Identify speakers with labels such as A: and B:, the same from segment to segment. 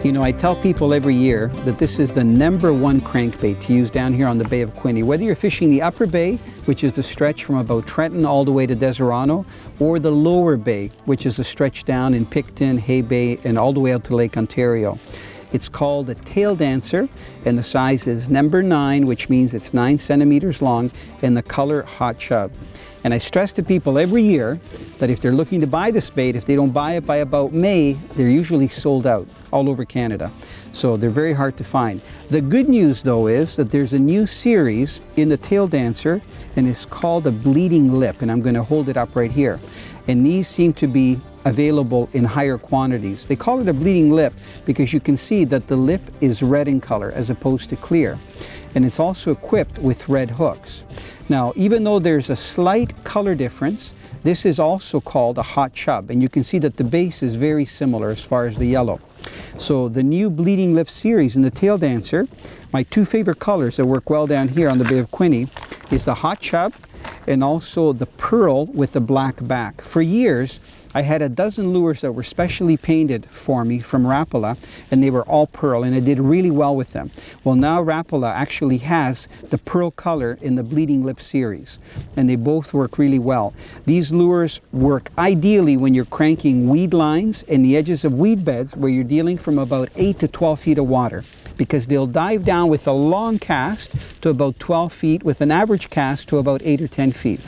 A: You know, I tell people every year that this is the #1 crankbait to use down here on the Bay of Quinte. Whether you're fishing the upper bay, which is the stretch from about Trenton all the way to Deserano, or the lower bay, which is the stretch down in Picton, Hay Bay, and all the way out to Lake Ontario. It's called a tail dancer, and the size is #9, which means it's 9 centimeters long, and the color hot chub. And I stress to people every year that if they're looking to buy this bait, if they don't buy it by about May, they're usually sold out all over Canada. So they're very hard to find. The good news though is that there's a new series in the tail dancer, and it's called a bleeding lip, and I'm going to hold it up right here. And these seem to be available in higher quantities. They call it a bleeding lip because you can see that the lip is red in color as opposed to clear. And it's also equipped with red hooks. Now, even though there's a slight color difference, this is also called a hot chub, and you can see that the base is very similar as far as the yellow. So the new bleeding lip series in the tail dancer, my two favorite colors that work well down here on the Bay of Quinte is the hot chub and also the pearl with the black back. For years, I had a dozen lures that were specially painted for me from Rapala, and they were all pearl, and I did really well with them. Well, now Rapala actually has the pearl color in the bleeding lip series, and they both work really well. These lures work ideally when you're cranking weed lines and the edges of weed beds where you're dealing from about 8 to 12 feet of water, because they'll dive down with a long cast to about 12 feet with an average cast to about 8 or 10 feet.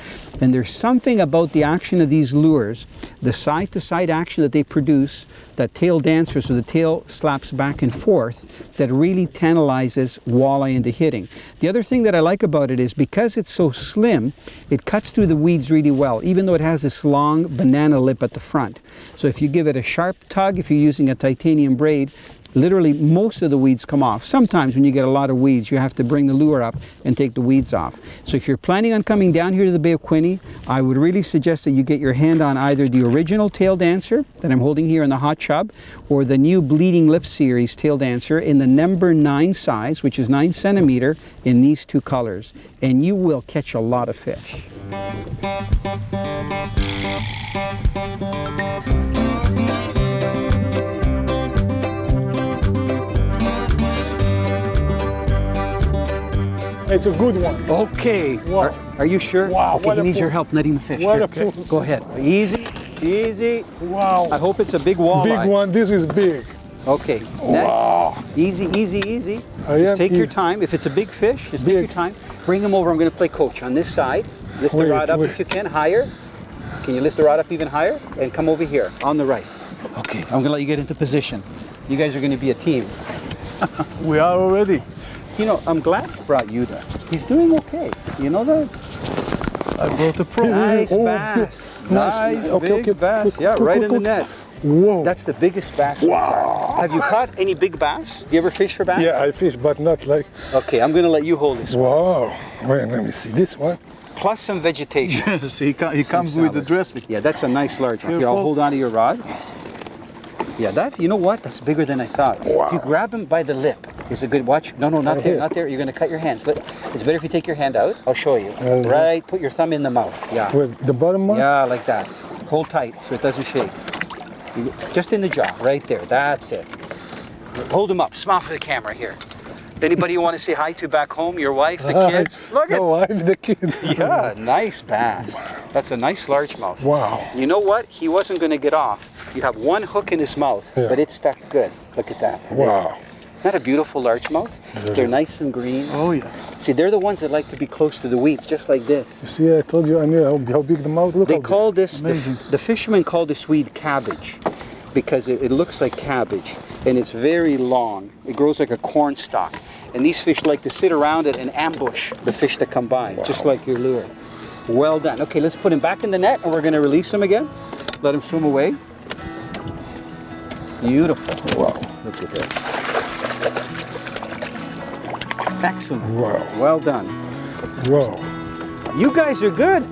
A: And there's something about the action of these lures, the side-to-side action that they produce, that tail dancer, so the tail slaps back and forth, that really tantalizes walleye into hitting. The other thing that I like about it is because it's so slim, it cuts through the weeds really well, even though it has this long banana lip at the front. So if you give it a sharp tug, if you're using a titanium braid, literally most of the weeds come off. Sometimes when you get a lot of weeds, you have to bring the lure up and take the weeds off. So if you're planning on coming down here to the Bay of Quinte, I would really suggest that you get your hand on either the original tail dancer that I'm holding here in the hot chub, or the new bleeding lip series tail dancer in the #9 size, which is 9 centimeter, in these two colors, and you will catch a lot of fish.
B: It's a good one.
A: Okay.
B: Wow.
A: Are you sure?
B: Wow.
A: Okay, he needs your help netting the fish.
B: What a
A: Here,
B: pool.
A: go ahead. Easy, easy.
B: Wow.
A: I hope it's a big walleye.
B: Big one. This is big.
A: Okay. Net.
B: Wow.
A: Easy, easy, easy.
B: I
A: Just
B: am
A: take your
B: easy.
A: time. If it's a big fish, just take your time. Bring him over. I'm going to play coach on this side. Lift the rod up if you can, higher. Can you lift the rod up even higher? And come over here on the right. Okay. I'm going to let you get into position. You guys are going to be a team.
B: We are already.
A: You know, I'm glad I brought Yuda. He's doing okay. You know that?
B: I brought a pro.
A: Nice
B: Oh,
A: bass.
B: nice.
A: Nice,
B: Okay,
A: big bass.
B: Cook,
A: Yeah,
B: cook,
A: right
B: cook,
A: in the
B: cook.
A: net.
B: Whoa.
A: That's the biggest bass.
B: Wow.
A: Have you caught any big bass? Do you ever fish for bass?
B: Yeah, I fish, but not like.
A: Okay, I'm going to let you hold this one.
B: Wow. Wait, let me see this one.
A: Plus some vegetation.
B: Yes, he comes with the
A: salad.
B: dressing.
A: Yeah, that's a nice large one. Here, I'll
B: Careful.
A: hold on to your rod. Yeah, that, you know what? That's bigger than I thought.
B: Wow.
A: If you grab him by the lip, it's a good watch. No, no, not
B: Right
A: there,
B: here.
A: not there. You're going to cut your hands. It's better if you take your hand out. I'll show you. Right, put your thumb in the mouth. Yeah.
B: For the bottom one?
A: Yeah, like that. Hold tight so it doesn't shake. Just in the jaw, right there. That's it. Hold him up. Smile for the camera here. Anybody you want to say hi to back home? Your wife, the kids? Look at
B: the wife, the kid.
A: Yeah, nice bass. That's a nice largemouth.
B: Wow.
A: You know what? He wasn't going to get off. You have one hook in his mouth,
B: Yeah.
A: but it's stuck good. Look at that.
B: Wow.
A: Isn't that a beautiful largemouth? They're nice and green.
B: Oh, yeah.
A: See, they're the ones that like to be close to the weeds, just like this.
B: You see, I told you, Amir, how big the mouth. Look
A: They
B: how
A: call this,
B: Amazing.
A: the fishermen call this weed cabbage because it looks like cabbage, and it's very long. It grows like a corn stalk. And these fish like to sit around it and ambush the fish that come by, just like your lure. Well done. Okay, let's put him back in the net, and we're going to release him again. Let him swim away. Beautiful.
B: Wow.
A: Look at that. Excellent.
B: Wow.
A: Well done.
B: Wow.
A: You guys are good.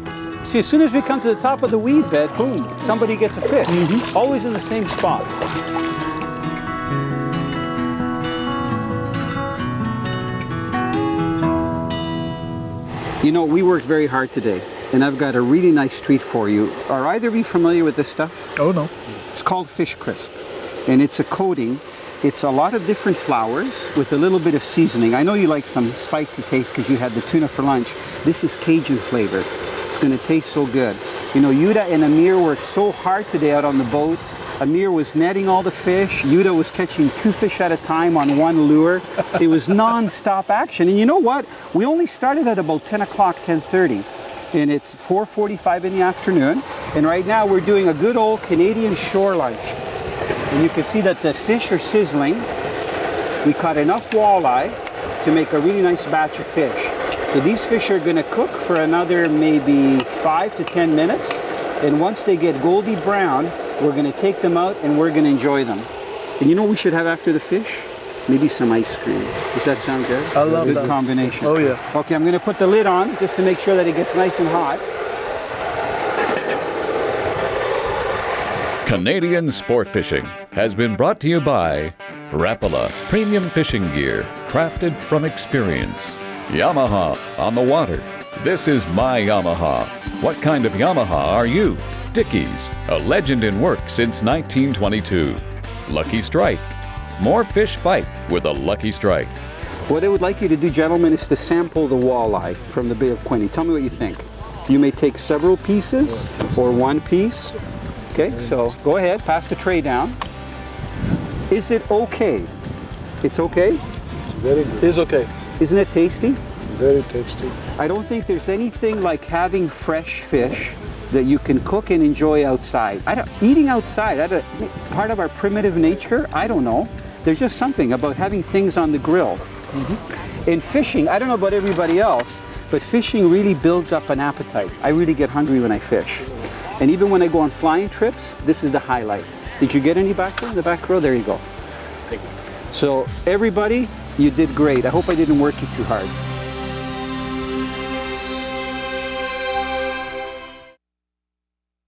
A: See, as soon as we come to the top of the weed bed, boom, somebody gets a fish. Always in the same spot. You know, we worked very hard today, and I've got a really nice treat for you. Are either of you familiar with this stuff?
B: Oh, no.
A: It's called fish crisp, and it's a coating It's a lot of different flours with a little bit of seasoning. I know you like some spicy taste because you had the tuna for lunch. This is Cajun flavor. It's going to taste so good. You know, Yuda and Amir worked so hard today out on the boat. Amir was netting all the fish. Yuda was catching 2 fish at a time on 1 lure. It was non-stop action. And you know what? We only started at about 10 o'clock, 10:30. And it's 4:45 in the afternoon. And right now we're doing a good old Canadian shore lunch. And you can see that the fish are sizzling. We caught enough walleye to make a really nice batch of fish. So these fish are going to cook for another maybe 5 to 10 minutes. And once they get goldy brown, we're going to take them out and we're going to enjoy them. And you know what we should have after the fish? Maybe some ice cream. Does that sound good?
C: I love that.
A: Good combination.
C: Oh yeah.
A: Okay, I'm going to put the lid on just to make sure that it gets nice and hot.
D: Canadian Sport Fishing has been brought to you by Rapala Premium Fishing Gear, crafted from experience. Yamaha on the water. This is my Yamaha. What kind of Yamaha are you? Dickies, a legend in work since 1922. Lucky Strike. More fish fight with a Lucky Strike.
A: What I would like you to do, gentlemen, is to sample the walleye from the Bay of Quinte. Tell me what you think. You may take several pieces or 1 piece. Okay, so go ahead, pass the tray down. Is it okay? It's okay?
B: Very good.
C: It's okay.
A: Isn't it tasty?
B: Very tasty.
A: I don't think there's anything like having fresh fish that you can cook and enjoy outside. Eating outside, part of our primitive nature, I don't know. There's just something about having things on the grill. In fishing, I don't know about everybody else, but fishing really builds up an appetite. I really get hungry when I fish. And even when I go on flying trips, this is the highlight. Did you get any back there in the back row? There you go.
C: Thank you.
A: So everybody, you did great. I hope I didn't work you too hard.